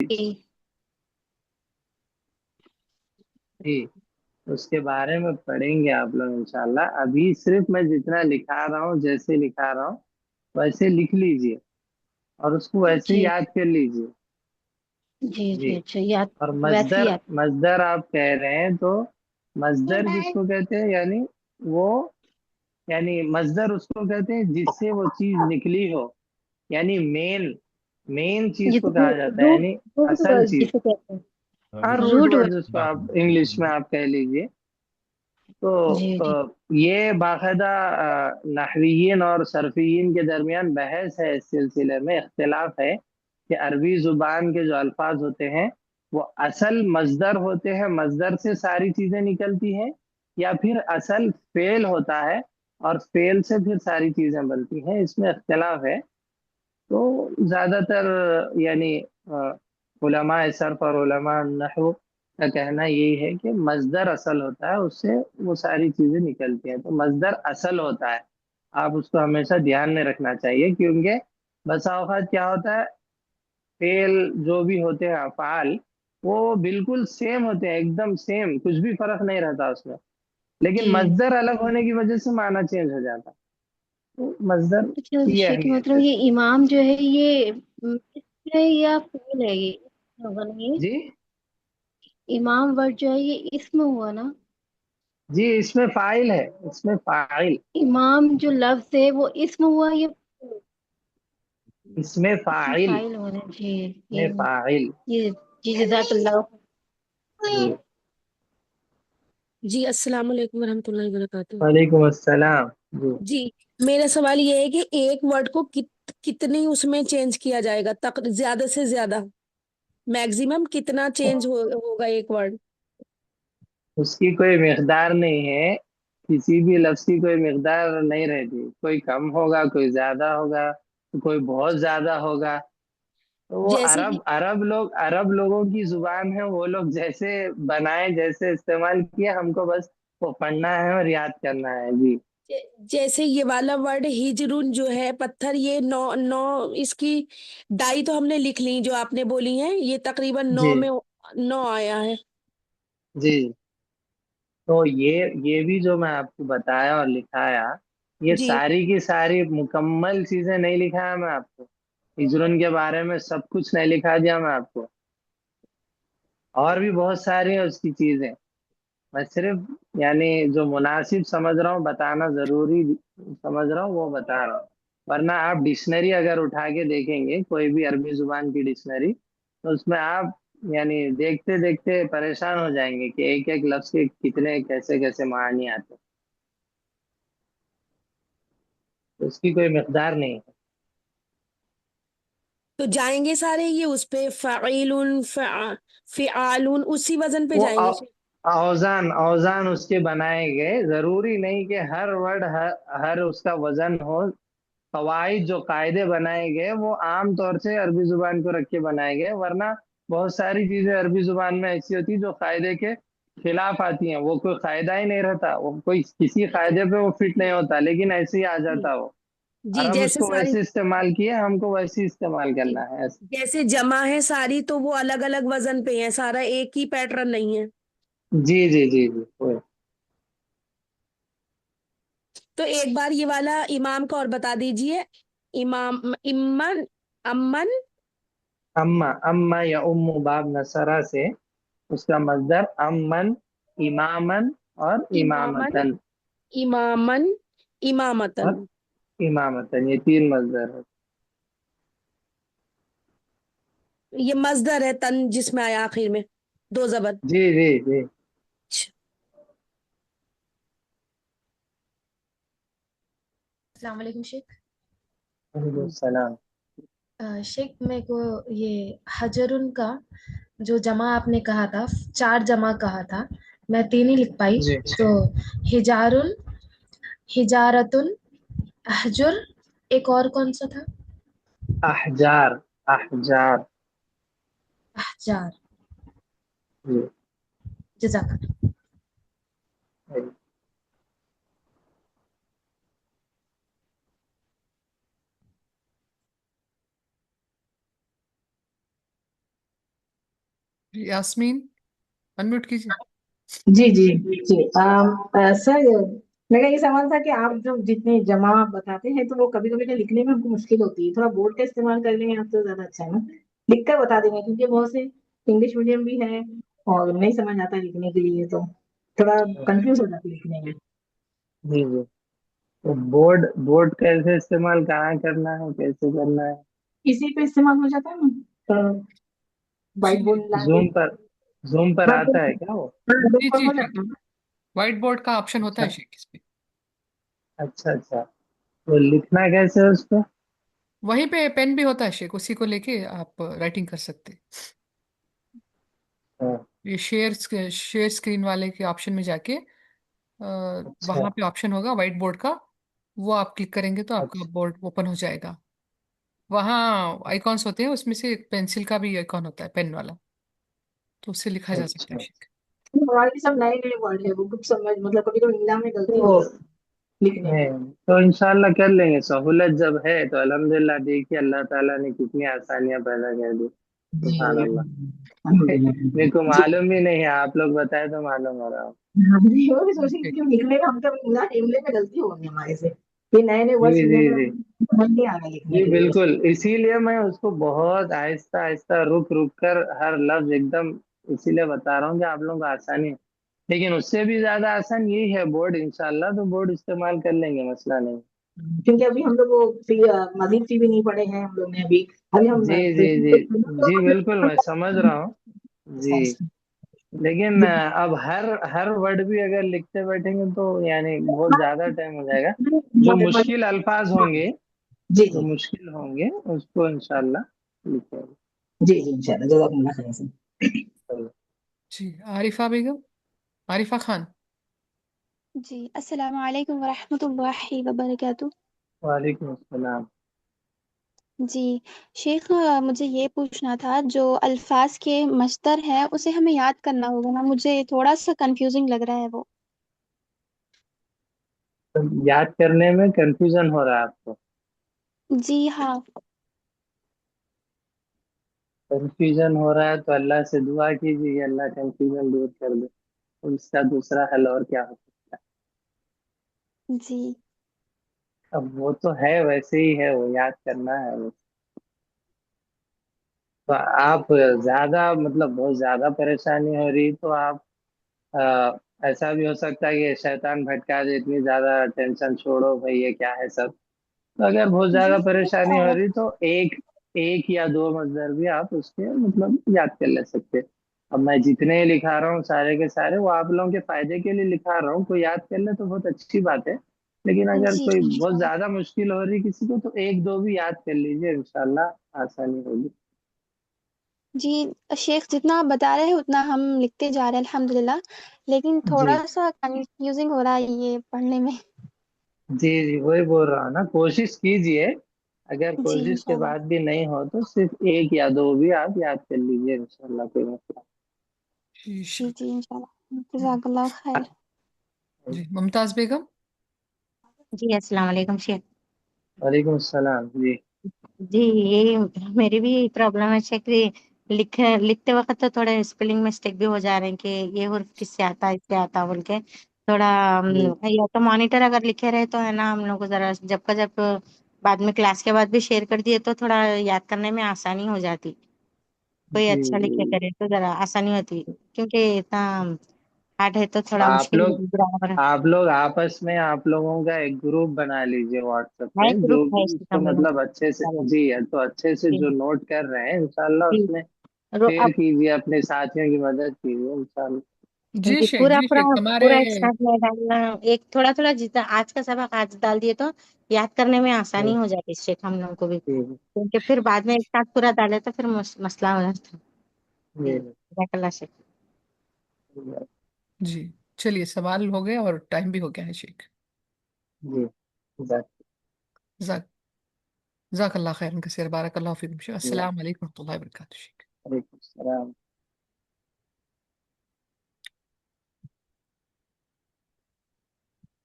जी जी, उसके बारे में पढ़ेंगे आप लोग इंशाल्लाह। अभी सिर्फ मैं जितना लिखा रहा हूँ, जैसे लिखा रहा हूँ वैसे लिख लीजिए और उसको वैसे ही जी याद कर लीजिए। जी जी। जी। अच्छा, याद और वैसे ही मजदर, याद। मजदर आप कह रहे हैं तो मजदर किसको कहते हैं? यानी वो, यानी मजदर उसको कहते हैं जिससे वो चीज निकली हो, यानी मेन, मेन चीज को जिसको कहा जाता है, रूट यानी रूट असल वर्ड चीज। जिसे कहते हैं। हाँ, रूट रूट वर्ड वर्ड। जिसको आप इंग्लिश में आप कह लीजिए। तो जी जी ये बाकायदा नहवियीन और सरफियीन के दरमियान बहस है, इस सिलसिले में इख्तिलाफ है कि अरबी जुबान के जो अल्फाज होते हैं वो असल मजदर होते हैं, मजदर से सारी चीजें निकलती हैं, या फिर असल फेल होता है और फेल से फिर सारी चीजें बनती हैं, इसमें इख्तिलाफ है। तो ज्यादातर यानी उलमा सर्फ और उलमा नहव का कहना यही है कि मजदर असल होता है, उससे वो सारी चीजें निकलती हैं, तो मजदर असल होता है। आप उसको हमेशा ध्यान में रखना चाहिए, क्योंकि बसा औकात क्या होता है, फेल जो भी होते हैं अफआल, वो बिल्कुल सेम होते हैं, एकदम सेम, कुछ भी फर्क नहीं रहता उसमें। लेकिन जी। मजदर अलग होने की वजह से माना चेंज हो जाता है। तो मजदर अच्छा की शेख, अहमियत मतलब है। ये इमाम जो है ये इसम है या फेल है? ये इसम होगा ना ये? जी इमाम वर्ड जो है ये इसम हुआ ना? जी, इसमें फाइल है, इसमें फाइल, इमाम जो लफ्ज है वो इसम हुआ या इसमें इसमें फाइल, फाइल होना? जी। में फाइल। ये जी जज़ाकल्लाह। जी। जी अस्सलाम वालेकुम वरहमतुल्लाहि वबरकातुहू। वालेकुम अस्सलाम। जी। जी, मेरा सवाल ये है कि एक वर्ड को कितनी उसमें चेंज किया जाएगा, तक ज्यादा से ज्यादा मैक्सिमम कितना चेंज होगा एक वर्ड? उसकी कोई मिकदार नहीं है, किसी भी लफ्ज की कोई मिकदार नहीं रहती, कोई कम होगा, कोई ज्यादा होगा, कोई बहुत ज्यादा होगा। तो वो जैसे अरब, कि अरब लोग, अरब लोगों की जुबान है, वो लोग जैसे बनाए, जैसे इस्तेमाल किए, हमको बस वो पढ़ना है और याद करना है। जी। जैसे ये वाला वर्ड हिजरुन जो है पत्थर, ये नौ नौ इसकी डाई तो हमने लिख ली जो आपने बोली है, ये तकरीबन जी। नौ में नौ आया है। जी। तो ये भी जो मैं आपको बताया और लिखाया, ये जी सारी की सारी मुकम्मल चीजें नहीं लिखाया मैं आपको। हिजरुन के बारे में सब कुछ नहीं लिखा दिया मैं आपको, और भी बहुत सारी है उसकी चीजें। मैं सिर्फ यानी जो मुनासिब समझ रहा हूँ बताना, जरूरी समझ रहा हूँ वो बता रहा हूँ। वरना आप डिक्शनरी अगर उठा के देखेंगे, कोई भी अरबी जुबान की डिक्शनरी, तो उसमें आप यानी देखते देखते परेशान हो जाएंगे कि एक एक लफ्ज के कितने कैसे कैसे मानी आते हैं। तो उसकी कोई मिकदार नहीं है। तो जाएंगे सारे ये उस पे फ़ाइलुन फ़िआलुन उसी वजन पे वो जाएंगे? औजान, औजान उसके बनाए गए, जरूरी नहीं कि हर वर्ड, हर उसका वजन हो। कवाइद जो कायदे बनाए गए वो आम तौर से अरबी जुबान को रख के बनाए गए, वरना बहुत सारी चीजें अरबी जुबान में ऐसी होती जो कायदे के खिलाफ आती हैं, वो कोई कायदा ही नहीं रहता, वो कोई किसी कायदे पे वो फिट नहीं होता, लेकिन ऐसे ही आ जी जाता वो। जी, अरब जैसे उसको सारी वैसे इस्तेमाल किए, हमको वैसे ही इस्तेमाल जी, करना है ऐसे। जैसे जमा है सारी तो वो अलग अलग वजन पे है, सारा एक ही पैटर्न नहीं है। जी जी जी जी, वही। तो एक बार ये वाला इमाम का और बता दीजिए। इमाम इमन अमन। अम्मा, अम्मा या उम्मु बाब नसरा से उसका मजदर अमन, इमामन और इमामन इमामतन। इमामन इमामतन। और इमामतन, ये तीन मजदर है। ये मजदर है, तन जिसमें आया आखिर में दो जबर। जी जी जी। अस्सलाम वालेकुम शेख। वालेकुम सलाम। शेख मेरे को ये हजरुन का जो जमा आपने कहा था, चार जमा कहा था, मैं तीन ही लिख पाई। जी। तो हिजारुन, हिजारतुन, अहजुर, एक और कौन सा था? अहजार, अहजार। अहजार। जी। जजाक। यास्मीन अनम्यूट कीजिए। जी जी जी सर, मेरा ये सवाल था कि आप जो जितने जमा बताते हैं तो वो कभी कभी लिखने में हमको मुश्किल होती है, थोड़ा बोर्ड का इस्तेमाल कर लेंगे आप तो ज्यादा अच्छा है ना, लिख कर बता देंगे, क्योंकि बहुत से इंग्लिश मीडियम भी है और नहीं समझ आता लिखने के लिए, तो थोड़ा कंफ्यूज हो जाती है लिखने में। जी जी। तो बोर्ड बोर्ड कैसे इस्तेमाल कहाँ करना है, कैसे करना है? इसी पे इस्तेमाल हो जाता है ना, जी व्हाइट बोर्ड ला के। जूम पर हाँ, आता है क्या वो? जी ऊपर जी हो शेख, जाता है। व्हाइट बोर्ड का ऑप्शन होता अच्छा है शेख इस पे। अच्छा अच्छा। तो लिखना कैसे है उसको? वहीं पे पेन भी होता है शेख, उसी को लेके आप राइटिंग कर सकते हैं। हाँ, ये शेयर स्क्रीन वाले के ऑप्शन में जाके अच्छा वहां पे ऑप्शन होगा व्हाइट बोर्ड का, वो आप क्लिक करेंगे तो आपका अच्छा बोर्ड ओपन हो जाएगा। वहाँ आइकॉन्स होते हैं, उसमें से एक पेंसिल का भी आइकॉन होता है पेन वाला, तो उससे लिखा जा सकता है अच्छा। शेख। हमारे भी सब नए नए वर्ड है, वो कुछ समझ मतलब कभी कभी इंग्लिश में गलती हो तो जाती है लिखने में। है, तो इंशाल्लाह कर लेंगे, सहूलत जब है तो अल्हम्दुलिल्लाह। देखिए अल्लाह ताला ने कितनी आसानियां पैदा कर दी, जी सुभान अल्लाह। मेरे को अल्हम्दुलिल्लाह जी। मालूम भी नहीं है, आप लोग बताए तो मालूम हो रहा। हाँ, जी, वो भी सोच रही थी ठीक। कि लिखने में हम कभी इंग्लिश में गलती होगी हमारे से, ये नए नए जी वर्ड जी सीखने में जी समझ नहीं आ रहा लिखने जी के लिए। बिल्कुल, इसीलिए मैं उसको बहुत आहिस्ता आहिस्ता रुक रुक कर हर लफ्ज एकदम, इसीलिए बता रहा हूँ कि आप लोगों को आसानी है। लेकिन उससे भी ज्यादा आसान यही है बोर्ड, इंशाल्लाह तो बोर्ड इस्तेमाल कर लेंगे, मसला नहीं। क्योंकि अभी हम लोग वो मजीद फी भी नहीं पढ़े हैं हम लोग ने अभी, अभी हम जी जी जी जी बिल्कुल, मैं समझ रहा हूँ। जी। लेकिन अब हर वर्ड भी अगर लिखते बैठेंगे तो यानी बहुत ज्यादा टाइम हो जाएगा। जो मुश्किल अल्फाज होंगे, जी जो जी मुश्किल होंगे उसको इंशाल्लाह लिखेंगे। जी जी इंशाल्लाह, जज़ाकल्लाह खैर से। जी आरिफा बेगम, आरिफा खान। जी अस्सलाम वालेकुम वरहमतुल्लाहि वबरकातुह। वालेकुम अस्सलाम। जी शेख, मुझे ये पूछना था, जो अल्फाज के मस्दर है उसे हमें याद करना होगा ना, मुझे थोड़ा सा कंफ्यूजिंग लग रहा है वो। तो याद करने में कंफ्यूजन हो रहा है आपको? जी हाँ। कंफ्यूजन हो रहा है तो अल्लाह से दुआ कीजिए कि अल्लाह कंफ्यूजन दूर कर दे। तो इसका दूसरा हल और क्या हो सकता जी है? अब वो तो है, वैसे ही है, वो याद करना है वो। तो आप ज्यादा मतलब बहुत ज्यादा परेशानी हो रही तो आप ऐसा भी हो सकता है कि शैतान भटका दे, इतनी ज्यादा टेंशन छोड़ो भाई, ये क्या है सब। तो अगर बहुत ज्यादा जी परेशानी हो शेख, रही तो एक एक या दो मजदर भी आप उसके मतलब याद कर ले सकते। अब मैं जितने लिखा रहा हूँ सारे के सारे वो आप लोगों के फायदे के लिए लिखा रहा हूँ, कोई याद कर ले तो बहुत अच्छी बात है। लेकिन अगर जी कोई बहुत इंशाल्लाह। ज्यादा मुश्किल हो रही किसी को तो एक दो भी याद कर लीजिए, इंशाल्लाह आसानी होगी। जी शेख, जितना आप बता रहे हैं उतना हम लिखते जा रहे हैं अल्हम्दुलिल्लाह, लेकिन जी थोड़ा सा कंफ्यूजिंग हो रहा है ये पढ़ने में। जी जी वही बोल रहा हूँ ना, कोशिश कीजिए। अगर जी कोशिश के इंशाल्लाह। बाद भी नहीं हो तो सिर्फ एक या दो भी आप याद कर लीजिए, इंशाल्लाह कोई मसला जी जी जी इंशाल्लाह, जज़ाकल्लाह खैर। जी मुमताज बेगम। जी अस्सलाम वालेकुम शेख। नहीं। वालेकुम अस्सलाम जी। जी ये मेरी भी प्रॉब्लम है शेख, ये लिखते वक्त तो थोड़े स्पेलिंग मिस्टेक भी हो जा रहे हैं कि ये हुर्फ किससे आता है इससे आता बोल के थोड़ा जी या तो मॉनिटर अगर लिखे रहे तो है ना, हम लोग को जरा जब का जब बाद में क्लास के बाद भी शेयर कर दिए तो थोड़ा याद करने में आसानी हो जाती, कोई जी अच्छा लिखे जी। करे तो जरा आसानी होती, क्योंकि इतना हार्ड है तो थोड़ा आप मुश्किल लोग होगी ग्रामर। आप लोग आपस में आप लोगों का एक ग्रुप बना लीजिए व्हाट्सएप है पे, ग्रुप जो है भी शेख उसको हम लोगों मतलब अच्छे से, का। जी है तो अच्छे से जी जो नोट कर रहे हैं इंशाल्लाह जी उसमें शेयर कीजिए, अपने साथियों की मदद कीजिए इंशाल्लाह। जी शेख, पूरा जी पूरा शेख हमारे। पूरा एक साथ में डालना, एक थोड़ा थोड़ा जितना आज का सबक आज डाल दिए तो याद करने में आसानी जी हो जाती है शेख हम लोगों को भी, जी क्योंकि फिर बाद में एक साथ पूरा डाले तो फिर मसला हो जाता है। जी जी जज़ाकल्लाह शेख। जी जी चलिए, सवाल हो गए और टाइम भी हो गया है शेख। जी जी जज़ाक जज़ाकल्लाह खैरन कसीर, बारकल्लाहु फीकुम शेख। जी। अस्सलाम वालेकुम रहमतुल्लाहि व बरकातुहू शेख। वालेकुम सलाम।